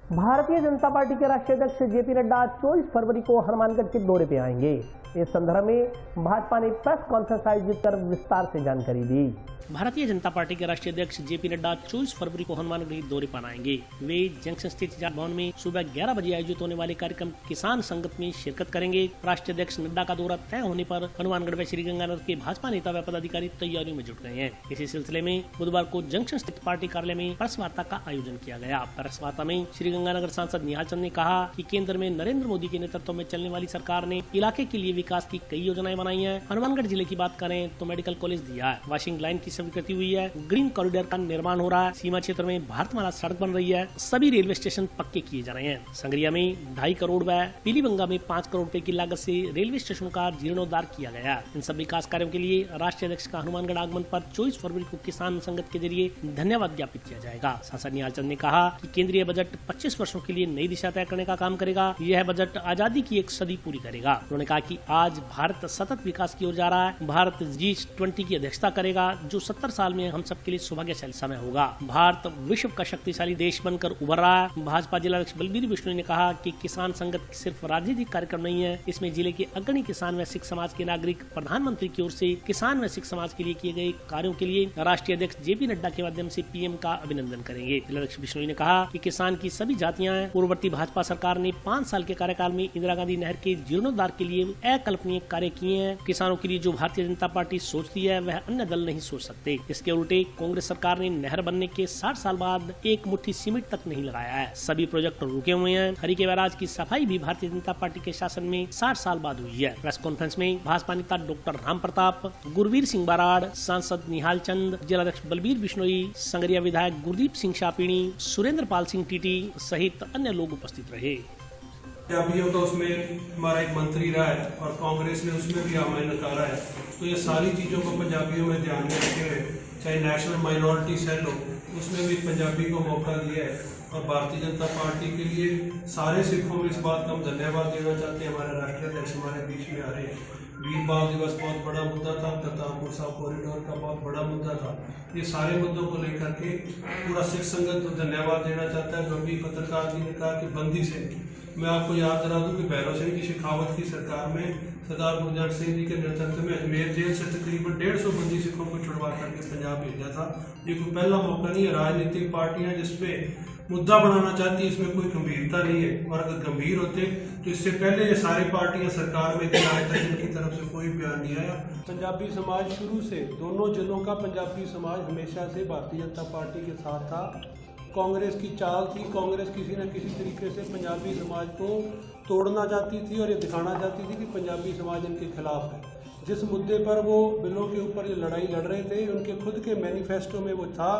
Bharatiya Janata party के राष्ट्रीय अध्यक्ष जेपी नड्डा 24 फरवरी को हनुमानगढ़ के दौरे पे आएंगे। इस संदर्भ में भाजपा ने प्रेस कॉन्फ्रेंस आयोजित कर विस्तार से जानकारी दी। भारतीय जनता पार्टी के राष्ट्रीय अध्यक्ष जेपी नड्डा 24 फरवरी को हनुमानगढ़ दौरे पर आएंगे। वे जंक्शन स्थित भवन में सुबह 11 बजे आयोजित होने वाले कार्यक्रम किसान संगत में शिरकत करेंगे। राष्ट्रीय अध्यक्ष नड्डा का दौरा तय होने पर हनुमानगढ़ में श्रीगंगानगर के भाजपा नेता व पदाधिकारी तैयारियों में जुट गए हैं। इसी सिलसिले में बुधवार को जंक्शन स्थित पार्टी कार्यालय में प्रेस वार्ता का आयोजन किया गया। प्रेस वार्ता में श्रीगंगानगर सांसद निहाल चंद ने कहा कि केंद्र में नरेंद्र मोदी के नेतृत्व में चलने वाली सरकार ने इलाके के लिए विकास की कई योजनाएं बनाई हैं। हनुमानगढ़ जिले की बात करें तो मेडिकल कॉलेज दिया है, वॉशिंग लाइन की स्वीकृति हुई है, ग्रीन कॉरिडोर का निर्माण हो रहा है, सीमा क्षेत्र में भारतमाला सड़क बन रही है, सभी रेलवे स्टेशन पक्के किए जा रहे हैं। संगरिया में 2.5 करोड़ व पीलीबंगा में 5 करोड़ रुपए की लागत से रेलवे स्टेशन का जीर्णोद्धार किया गया। इन सब विकास कार्यों के लिए राष्ट्रीय अध्यक्ष का हनुमानगढ़ आगमन पर 24 फरवरी को किसान संगत के जरिए धन्यवाद ज्ञापित किया जाएगा। सांसद निहाल चंद ने कहा कि केंद्रीय बजट 25 वर्षों के लिए नई दिशा तय करने का काम करेगा। यह बजट आजादी की एक सदी पूरी करेगा। उन्होंने कहा कि आज भारत सतत विकास की ओर जा रहा है। भारत G20 की अध्यक्षता करेगा, जो 70 साल में हम सबके लिए सौभाग्यशाली समय होगा। भारत विश्व का शक्तिशाली देश बनकर उभर रहा है। भाजपा जिलाध्यक्ष बलबीर बिश्नोई ने कहा कि किसान संगत सिर्फ राजनीतिक कार्यक्रम नहीं है, इसमें जिले के अग्रणी किसान व सिख समाज के नागरिक प्रधानमंत्री की ओर से किसान व सिख समाज के लिए किए गए कार्यों के लिए राष्ट्रीय अध्यक्ष जेपी नड्डा के माध्यम से पीएम का अभिनंदन करेंगे। जिलाध्यक्ष बिश्नोई ने कहा कि किसान की सभी जातियां पूर्ववर्ती भाजपा सरकार ने 5 साल के कार्यकाल में इंदिरा गांधी नहर के जीर्णोद्धार के लिए अकल्पनीय कार्य किए हैं। किसानों के लिए जो भारतीय जनता पार्टी सोचती है वह अन्य दल नहीं सोच सकते। इसके उल्टे कांग्रेस सरकार ने नहर बनने के 60 साल बाद एक मुट्ठी सीमेंट तक नहीं लगाया है। सभी प्रोजेक्ट रुके हुए हैं। हरी के बैराज की सफाई भी भारतीय जनता पार्टी के शासन में 60 साल बाद हुई है। प्रेस कॉन्फ्रेंस में भाजपा नेता डॉक्टर राम प्रताप, गुरवीर सिंह बराड़, सांसद निहाल चंद, जिलाध्यक्ष बलबीर बिश्नोई, संगरिया विधायक गुरदीप सिंह शापिणी, सुरेंद्र पाल सिंह टीटी सहित अन्य लोग उपस्थित रहे। पंजाबियों का उसमें हमारा एक मंत्री रहा है और कांग्रेस ने उसमें भी आमले नकारा है। तो ये सारी चीज़ों को पंजाबियों में ध्यान में रखे हुए, चाहे नेशनल माइनॉरिटी सेल हो, उसमें भी पंजाबी को मौका दिया है। और भारतीय जनता पार्टी के लिए सारे सिखों में इस बात का हम धन्यवाद देना चाहते हैं। हमारे राष्ट्रीय अध्यक्ष हमारे बीच में आ रहे हैं। वीर बाल दिवस बहुत बड़ा मुद्दा था, करतारपुर साहिब कॉरिडोर का बहुत बड़ा मुद्दा था। ये सारे मुद्दों को लेकर के पूरा सिख संगत को धन्यवाद देना चाहता है। जो भी पत्रकार जी ने कहा कि बंदी से, मैं आपको याद दिला दूं कि भैरव सिंह जी शेखावत की सरकार में सरदार गुरजंट सिंह जी के नेतृत्व में अजमेर जेल से तकरीबन 150 बंदी सिखों को छुड़वा करके पंजाब भेजा था। ये कोई पहला मौका नहीं है। राजनीतिक पार्टियां जिसपे मुद्दा बनाना चाहती है, इसमें कोई गंभीरता नहीं है। और अगर गंभीर होते तो इससे पहले ये सारी पार्टियां सरकार में थी, आज तक इनकी तरफ से कोई बयान नहीं आया। पंजाबी समाज शुरू से, दोनों जिलों का पंजाबी समाज हमेशा से भारतीय जनता पार्टी के साथ था। कांग्रेस की चाल थी, कांग्रेस किसी न किसी तरीके से पंजाबी समाज को तोड़ना चाहती थी और ये दिखाना चाहती थी कि पंजाबी समाज इनके खिलाफ है। जिस मुद्दे पर वो बिलों के ऊपर जो लड़ाई लड़ रहे थे, उनके खुद के मैनिफेस्टो में वो था।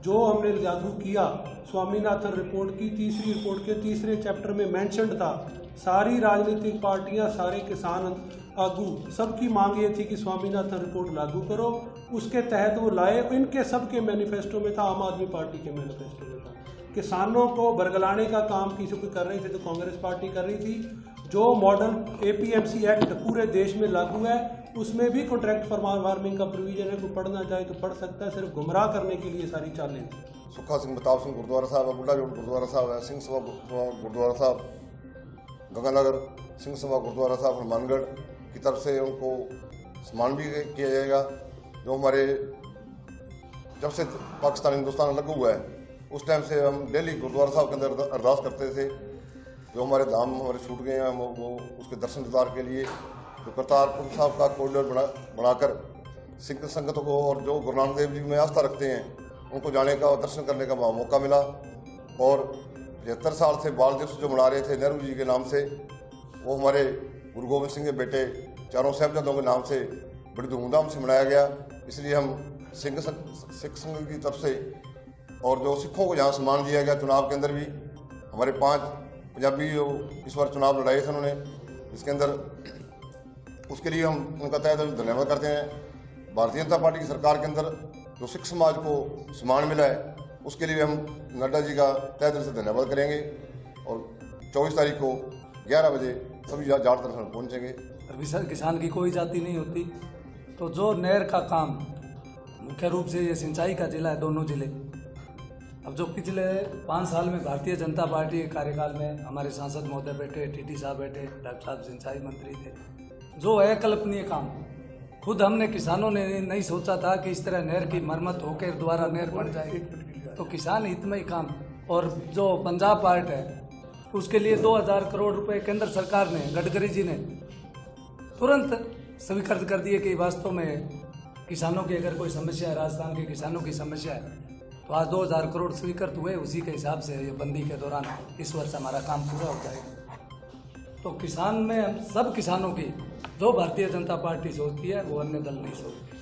जो हमने लागू किया, स्वामीनाथन रिपोर्ट की तीसरी रिपोर्ट के तीसरे चैप्टर में मेंशन्ड था। सारी राजनीतिक पार्टियां, सारे किसान आगू, सबकी मांग ये थी कि स्वामीनाथन रिपोर्ट लागू करो। उसके तहत वो लाए। इनके सबके मैनिफेस्टो में था, आम आदमी पार्टी के मैनिफेस्टो में था। किसानों को बरगलाने का काम किसी को कर रहे थे तो कांग्रेस पार्टी कर रही थी। जो मॉडल APMC एक्ट पूरे देश में लागू है, उसमें भी कॉन्ट्रैक्ट फॉर फार्मिंग का प्रोविजन है। कोई पढ़ना चाहे तो पढ़ सकता है। सिर्फ गुमराह करने के लिए सारी चालें थी। सुखा सिंह, प्रताप सिंह गुरुद्वारा साहब है, बुढ़ा जोड़ गुरुद्वारा साहब है, सिंह सभा गुरुद्वारा साहब गंगानगर, सिंह सभा गुरुद्वारा साहब हनुमानगढ़ की तरफ से उनको सम्मान भी किया जाएगा। जो हमारे जब से पाकिस्तान हिंदुस्तान अलग हुआ है, उस टाइम से हम डेली गुरुद्वारा साहब के अंदर अरदास करते थे। जो हमारे धाम हमारे छूट गए हैं, वो उसके दर्शन दीदार के लिए जो करतारपुर साहब का कॉरिडोर बनाकर सिख संगतों को और जो गुरु नानक देव जी में आस्था रखते हैं उनको जाने का और दर्शन करने का मौका मिला। और 75 साल से बाल दिवस जो मना रहे थे नेहरू जी के नाम से, वो हमारे गुरु गोविंद सिंह के बेटे चारों साहिबजादों के नाम से बड़ी धूमधाम से मनाया गया। इसलिए हम सिख संघ की तरफ से और जो सिखों को जहाँ सम्मान दिया गया, चुनाव के अंदर भी हमारे 5 पंजाबी जो इस बार चुनाव लड़ाए थे उन्होंने, इसके अंदर उसके लिए हम उनका तहे दिल से धन्यवाद करते हैं। भारतीय जनता पार्टी की सरकार के अंदर जो सिख समाज को सम्मान मिला है, उसके लिए हम नड्डा जी का तहे दिल से धन्यवाद करेंगे। और 24 तारीख को 11 बजे सभी जाट दर्शन पहुँचेंगे। अभी सर किसान की कोई जाति नहीं होती, तो जो नहर का काम, मुख्य रूप से ये सिंचाई का जिला है, दोनों जिले, अब जो पिछले 5 साल में भारतीय जनता पार्टी के कार्यकाल में हमारे सांसद महोदय बैठे, टीटी साहब बैठे, डॉक्टर साहब सिंचाई मंत्री थे, जो अकल्पनीय काम खुद हमने किसानों ने नहीं सोचा था कि इस तरह नहर की मरम्मत होकर दोबारा नहर बन जाएगी, तो किसान हित में ही काम। और जो पंजाब पार्ट है उसके लिए 2000 करोड़ रुपए केंद्र सरकार ने, गडकरी जी ने तुरंत स्वीकृत कर दिए कि वास्तव में किसानों की अगर कोई समस्या है, राजस्थान के किसानों की समस्या है, तो आज 2000 करोड़ स्वीकृत हुए। उसी के हिसाब से ये बंदी के दौरान इस वर्ष हमारा काम पूरा हो जाएगा। तो किसान में हम सब किसानों की जो भारतीय जनता पार्टी सोचती है वो अन्य दल नहीं सोचती।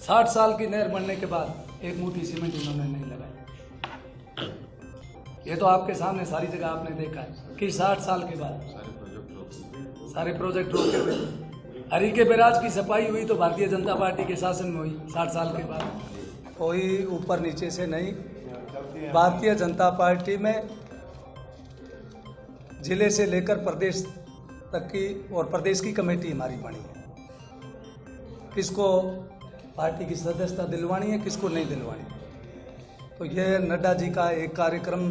60 साल की नहर बनने के बाद एक मुट्ठी सीमेंट उन्होंने नहीं लगाई। ये तो आपके सामने सारी जगह आपने देखा है कि 60 साल के बाद सारे प्रोजेक्ट रोके हुए। हरी के बैराज की सफाई हुई तो भारतीय जनता पार्टी के शासन में हुई 60 साल के बाद। कोई ऊपर नीचे से नहीं, भारतीय जनता पार्टी में जिले से लेकर प्रदेश तक की और प्रदेश की कमेटी हमारी बनी है। किसको पार्टी की सदस्यता दिलवानी है, किसको नहीं दिलवानी। तो ये नड्डा जी का एक कार्यक्रम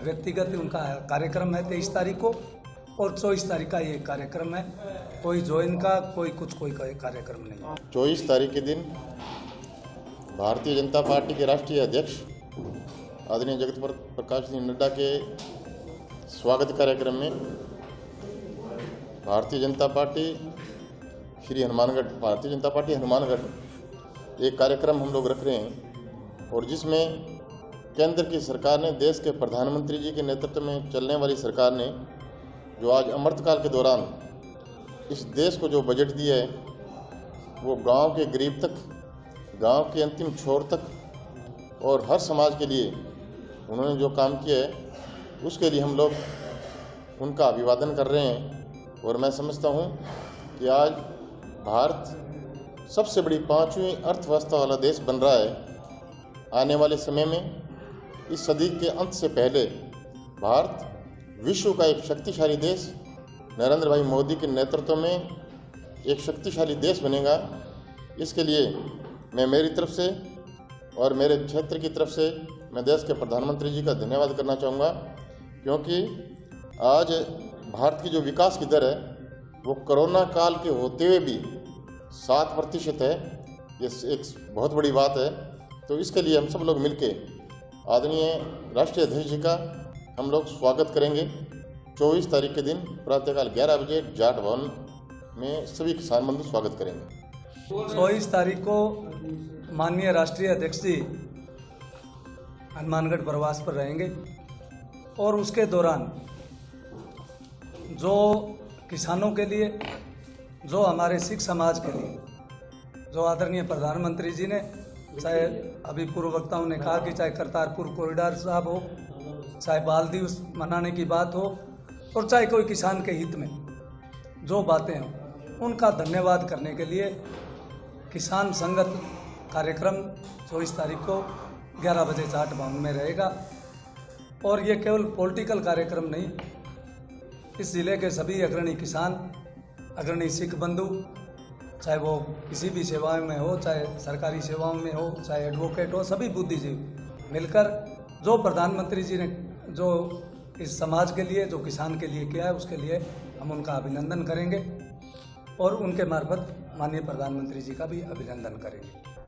व्यक्तिगत उनका कार्यक्रम है 23 तारीख को, और 24 तारीख का ये कार्यक्रम है। कोई ज्वाइन का कोई कार्यक्रम नहीं। 24 तारीख के दिन भारतीय जनता पार्टी के राष्ट्रीय अध्यक्ष आदरणीय जगत प्रकाश सिंह नड्डा के स्वागत कार्यक्रम में भारतीय जनता पार्टी हनुमानगढ़ एक कार्यक्रम हम लोग रख रहे हैं, और जिसमें केंद्र की सरकार ने, देश के प्रधानमंत्री जी के नेतृत्व में चलने वाली सरकार ने जो आज अमृतकाल के दौरान इस देश को जो बजट दिया है, वो गांव के गरीब तक, गांव के अंतिम छोर तक और हर समाज के लिए उन्होंने जो काम किया है, उसके लिए हम लोग उनका अभिवादन कर रहे हैं। और मैं समझता हूँ कि आज भारत सबसे बड़ी 5वीं अर्थव्यवस्था वाला देश बन रहा है। आने वाले समय में, इस सदी के अंत से पहले, भारत विश्व का एक शक्तिशाली देश, नरेंद्र भाई मोदी के नेतृत्व में एक शक्तिशाली देश बनेगा। इसके लिए मैं मेरी तरफ से और मेरे क्षेत्र की तरफ से मैं देश के प्रधानमंत्री जी का धन्यवाद करना चाहूँगा, क्योंकि आज भारत की जो विकास की दर है वो कोरोना काल के होते हुए भी 7% है। ये एक बहुत बड़ी बात है। तो इसके लिए हम सब लोग मिलके आदरणीय राष्ट्रीय अध्यक्ष जी का हम लोग स्वागत करेंगे। 24 तारीख के दिन प्रातःकाल 11 बजे जाट भवन में सभी किसान बंधु स्वागत करेंगे। 24 तारीख को माननीय राष्ट्रीय अध्यक्ष जी हनुमानगढ़ प्रवास पर रहेंगे, और उसके दौरान जो किसानों के लिए, जो हमारे सिख समाज के लिए, जो आदरणीय प्रधानमंत्री जी ने, चाहे अभी पूर्व वक्ताओं ने कहा कि चाहे करतारपुर कॉरिडोर साहब हो, चाहे बाल दिवस मनाने की बात हो, और चाहे कोई किसान के हित में जो बातें हों, उनका धन्यवाद करने के लिए किसान संगत कार्यक्रम 24 तारीख को 11 बजे जाट भवन में रहेगा। और ये केवल पॉलिटिकल कार्यक्रम नहीं, इस जिले के सभी अग्रणी किसान, अग्रणी सिख बंधु, चाहे वो किसी भी सेवाओं में हो, चाहे सरकारी सेवाओं में हो, चाहे एडवोकेट हो, सभी बुद्धिजीवी मिलकर जो प्रधानमंत्री जी ने जो इस समाज के लिए, जो किसान के लिए किया है, उसके लिए हम उनका अभिनंदन करेंगे, और उनके मार्फत माननीय प्रधानमंत्री जी का भी अभिनंदन करेंगे।